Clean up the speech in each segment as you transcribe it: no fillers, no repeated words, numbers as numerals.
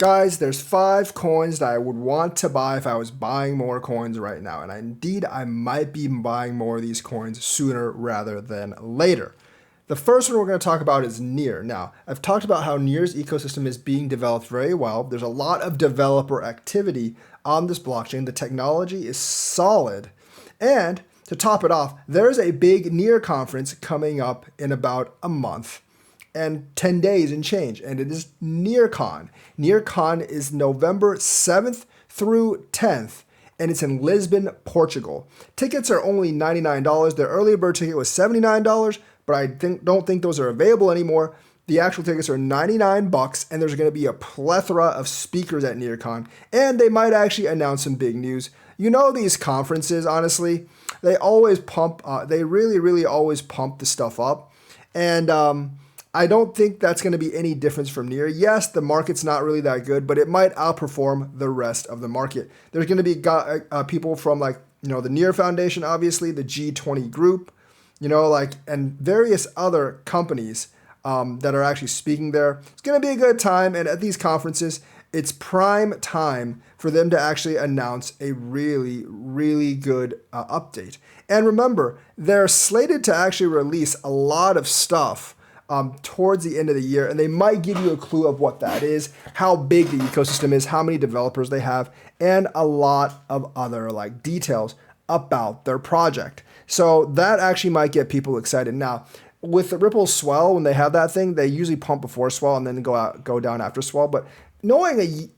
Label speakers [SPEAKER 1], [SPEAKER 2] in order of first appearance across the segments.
[SPEAKER 1] Guys, there's 5 coins that I would want to buy if I was buying more coins right now. And indeed, I might be buying more of these coins sooner rather than later. The first one we're going to talk about is Near. Now, I've talked about how Near's ecosystem is being developed very well. There's a lot of developer activity on this blockchain. The technology is solid. And to top it off, there's a big Near conference coming up in about a month and 10 days and change, and it is NearCon. NearCon is November 7th through 10th, and it's in Lisbon, Portugal. Tickets are only $99. The early bird ticket was $79, but I don't think those are available anymore. The actual tickets are $99, and there's going to be a plethora of speakers at NearCon, and they might actually announce some big news. You know, these conferences, honestly, they always pump, they really always pump the stuff up, and I don't think that's going to be any difference from Near. Yes, the market's not really that good, but it might outperform the rest of the market. There's going to be people from the Near Foundation, obviously, the G20 group, and various other companies that are actually speaking there. It's going to be a good time, and at these conferences, it's prime time for them to actually announce a really good update. And remember, they're slated to actually release a lot of stuff towards the end of the year, and they might give you a clue of what that is, how big the ecosystem is, how many developers they have, and a lot of other details about their project. So that actually might get people excited. Now, with the Ripple Swell, when they have that thing, they usually pump before Swell and then go down after Swell. But knowing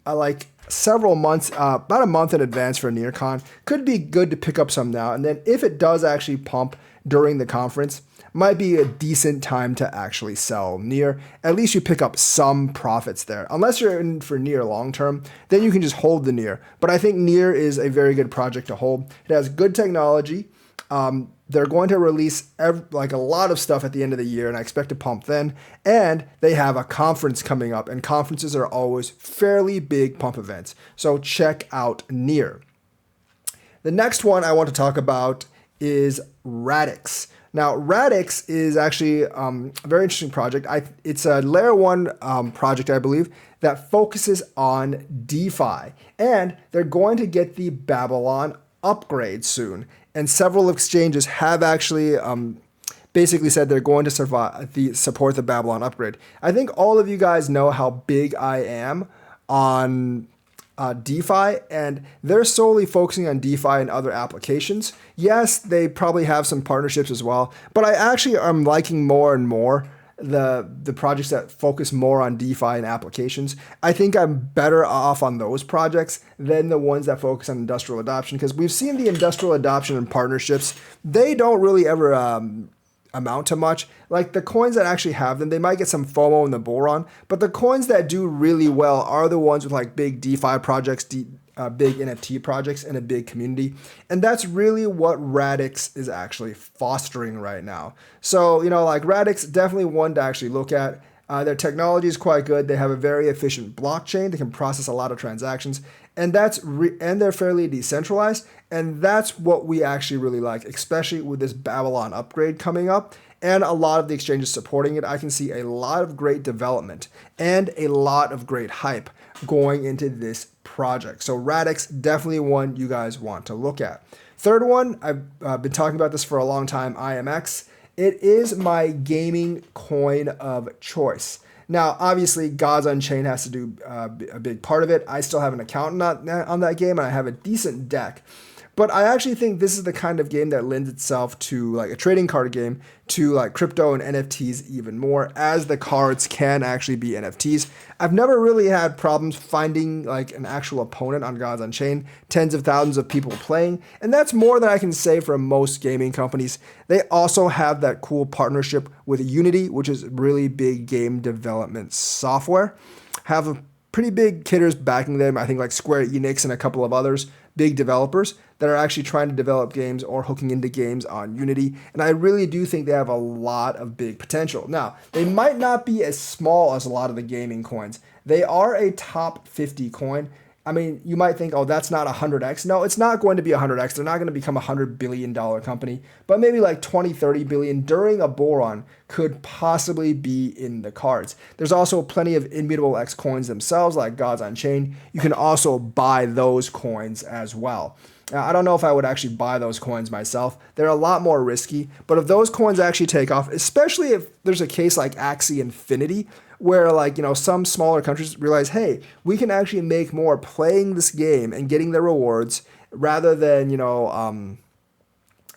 [SPEAKER 1] several months, about a month in advance for NearCon could be good to pick up some now. And then if it does actually pump during the conference, might be a decent time to actually sell Near. At least you pick up some profits there. Unless you're in for Near long term, then you can just hold the Near. But I think Near is a very good project to hold. It has good technology. They're going to release a lot of stuff at the end of the year, and I expect to pump then. And they have a conference coming up, and conferences are always fairly big pump events. So check out Near. The next one I want to talk about is Radix. Now, Radix is actually a very interesting project. It's a layer 1 project, I believe, that focuses on DeFi. And they're going to get the Babylon upgrade soon. And several exchanges have actually basically said they're going to support the Babylon upgrade. I think all of you guys know how big I am on DeFi, and they're solely focusing on DeFi and other applications. Yes, they probably have some partnerships as well, but I actually am liking more and more the projects that focus more on DeFi and applications. I think I'm better off on those projects than the ones that focus on industrial adoption, because we've seen the industrial adoption and partnerships, they don't really ever amount to much. Like the coins that actually have them, they might get some FOMO in the bull run, but the coins that do really well are the ones with big DeFi projects, big NFT projects, and a big community. And that's really what Radix is actually fostering right now. So, Radix, definitely one to actually look at. Their technology is quite good. They have a very efficient blockchain. They can process a lot of transactions, and and they're fairly decentralized. And that's what we actually really like, especially with this Babylon upgrade coming up and a lot of the exchanges supporting it. I can see a lot of great development and a lot of great hype going into this project. So Radix, definitely one you guys want to look at. Third one, I've been talking about this for a long time, IMX. It is my gaming coin of choice. Now, obviously, Gods Unchained has to do a big part of it. I still have an account on that game, and I have a decent deck. But I actually think this is the kind of game that lends itself to a trading card game, to crypto and NFTs even more, as the cards can actually be NFTs. I've never really had problems finding an actual opponent on Gods Unchained. Tens of thousands of people playing, and that's more than I can say for most gaming companies. They also have that cool partnership with Unity, which is really big game development software. Have a pretty big hitters backing them. I think Square Enix and a couple of others, big developers that are actually trying to develop games or hooking into games on Unity. And I really do think they have a lot of big potential. Now, they might not be as small as a lot of the gaming coins. They are a top 50 coin. I mean, you might think, oh, that's not 100x. No, it's not going to be 100x. They're not going to become a $100 billion company, but maybe like 20, 30 billion during a bull run could possibly be in the cards. There's also plenty of immutable X coins themselves, like Gods on Chain. You can also buy those coins as well. Now, I don't know if I would actually buy those coins myself. They're a lot more risky, but if those coins actually take off, especially if there's a case like Axie Infinity, where like, some smaller countries realize, hey, we can actually make more playing this game and getting the rewards rather than,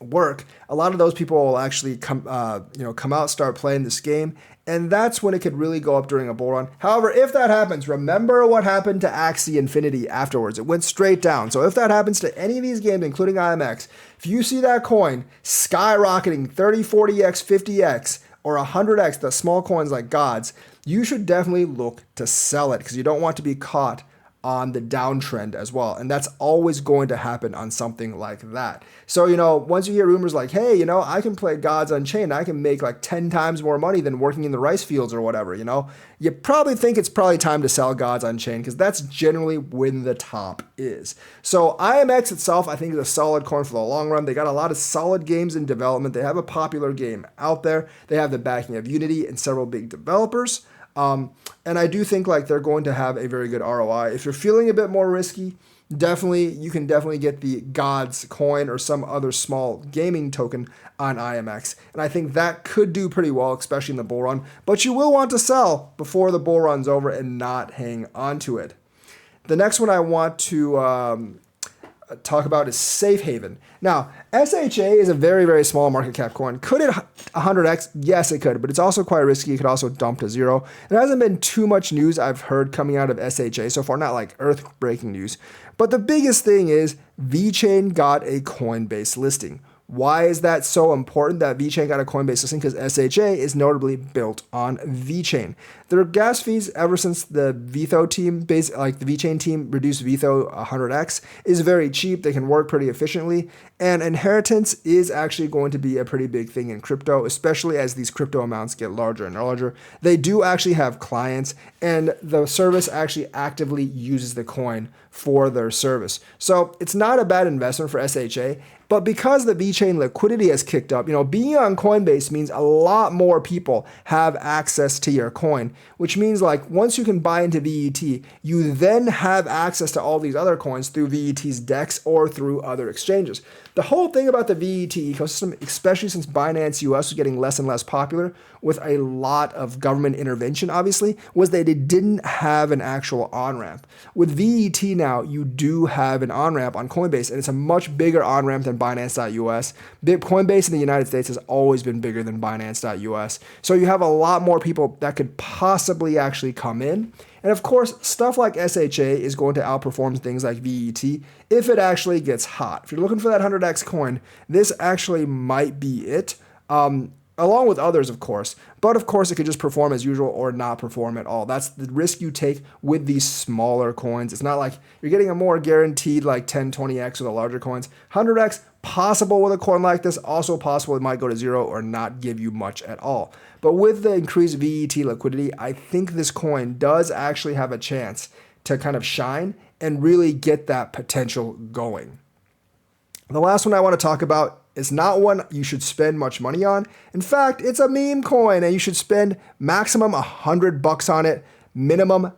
[SPEAKER 1] work. A lot of those people will actually come out, start playing this game, and that's when it could really go up during a bull run. However, if that happens, remember what happened to Axie Infinity afterwards. It went straight down. So if that happens to any of these games, including IMX, if you see that coin skyrocketing 30, 40x, 50x, or 100x, the small coins like Gods, you should definitely look to sell it because you don't want to be caught on the downtrend as well. And that's always going to happen on something like that. So, once you hear rumors like, hey, I can play Gods Unchained, I can make like 10 times more money than working in the rice fields or whatever, you probably think it's probably time to sell Gods Unchained because that's generally when the top is. So IMX itself, I think, is a solid coin for the long run. They got a lot of solid games in development. They have a popular game out there. They have the backing of Unity and several big developers. And I do think like they're going to have a very good ROI. If you're feeling a bit more risky, you can definitely get the Gods coin or some other small gaming token on IMX. And I think that could do pretty well, especially in the bull run. But you will want to sell before the bull run's over and not hang on to it. The next one I want to talk about is Safe Haven. Now, SHA is a very, very small market cap coin. Could it 100x? Yes, it could, but it's also quite risky. It could also dump to zero. There hasn't been too much news I've heard coming out of SHA so far, not like earth-breaking news. But the biggest thing is Vechain got a Coinbase listing. Why is that so important that Vechain got a Coinbase listing? Because SHA is notably built on Vechain. Their gas fees ever since the Vetho team, like the Vechain team reduced Vetho 100x, is very cheap. They can work pretty efficiently. And inheritance is actually going to be a pretty big thing in crypto, especially as these crypto amounts get larger and larger. They do actually have clients, and the service actually actively uses the coin for their service. So it's not a bad investment for SHA. But because the Vechain liquidity has kicked up, being on Coinbase means a lot more people have access to your coin, which means like once you can buy into VET, you then have access to all these other coins through VET's DEX or through other exchanges. The whole thing about the VET ecosystem, especially since Binance US was getting less and less popular with a lot of government intervention, obviously, was that it didn't have an actual on-ramp. With VET now, you do have an on-ramp on Coinbase, and it's a much bigger on-ramp than Binance.us. Coinbase in the United States has always been bigger than Binance.us. So you have a lot more people that could possibly actually come in. And of course, stuff like SHA is going to outperform things like VET if it actually gets hot. If you're looking for that 100x coin, this actually might be it. Along with others, of course. But of course, it could just perform as usual or not perform at all. That's the risk you take with these smaller coins. It's not like you're getting a more guaranteed like 10, 20x with the larger coins. 100x, possible with a coin like this. Also possible it might go to zero or not give you much at all. But with the increased VET liquidity, I think this coin does actually have a chance to kind of shine and really get that potential going. The last one I want to talk about is not one you should spend much money on. In fact, it's a meme coin and you should spend maximum $100 on it, minimum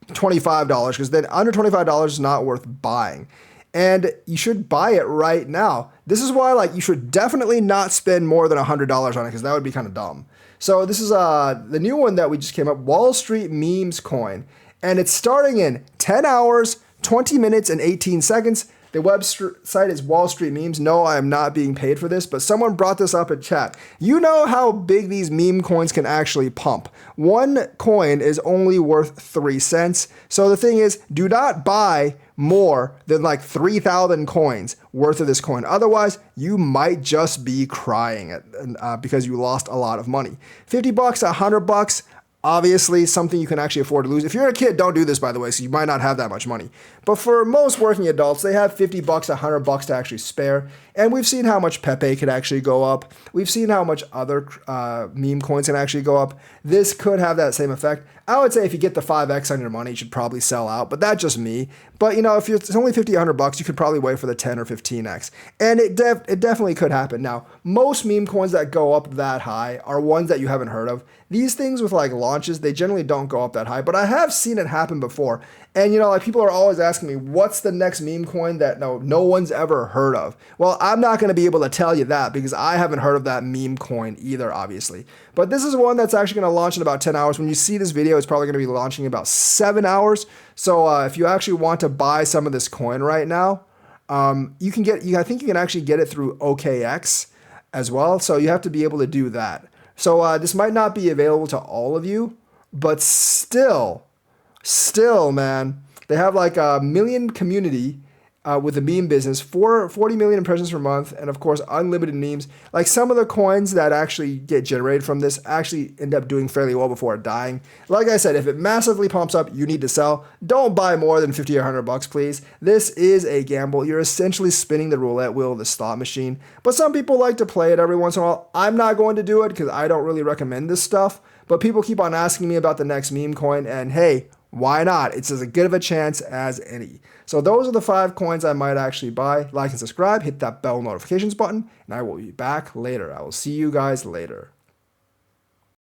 [SPEAKER 1] $25, because then under $25 is not worth buying. And you should buy it right now. This is why you should definitely not spend more than $100 on it, because that would be kind of dumb. So this is the new one that we just came up, Wall Street Memes coin. And it's starting in 10 hours, 20 minutes, and 18 seconds. The website is Wall Street Memes. No, I am not being paid for this, but someone brought this up in chat. You know how big these meme coins can actually pump. One coin is only worth 3 cents. So the thing is, do not buy more than 3,000 coins worth of this coin. Otherwise, you might just be crying because you lost a lot of money. $50, $100, obviously something you can actually afford to lose. If you're a kid, don't do this, by the way, so you might not have that much money. But for most working adults, they have $50, $100 to actually spare. And we've seen how much Pepe could actually go up. We've seen how much other meme coins can actually go up. This could have that same effect. I would say if you get the 5x on your money, you should probably sell out, but that's just me. But you know, if it's only 50, $100, you could probably wait for the 10 or 15x. And it definitely could happen. Now, most meme coins that go up that high are ones that you haven't heard of. These things with like launches, they generally don't go up that high, but I have seen it happen before. And you know, like people are always asking me, what's the next meme coin that no one's ever heard of? Well, I'm not going to be able to tell you that because I haven't heard of that meme coin either, obviously. But this is one that's actually going to launch in about 10 hours. When you see this video, it's probably going to be launching in about 7 hours. So if you actually want to buy some of this coin right now, you can get, I think you can actually get it through OKX as well. So you have to be able to do that. So this might not be available to all of you, but still, man, they have like a million community with the meme business, 40 million impressions per month, and of course, unlimited memes. Like some of the coins that actually get generated from this actually end up doing fairly well before dying. Like I said, if it massively pumps up, you need to sell. Don't buy more than 50 or $100, please. This is a gamble. You're essentially spinning the roulette wheel of the slot machine. But some people like to play it every once in a while. I'm not going to do it because I don't really recommend this stuff. But people keep on asking me about the next meme coin, and hey, why not? It's as good of a chance as any. So those are the 5 coins I might actually buy. Like and subscribe, hit that bell notifications button, and I will be back later. I will see you guys later.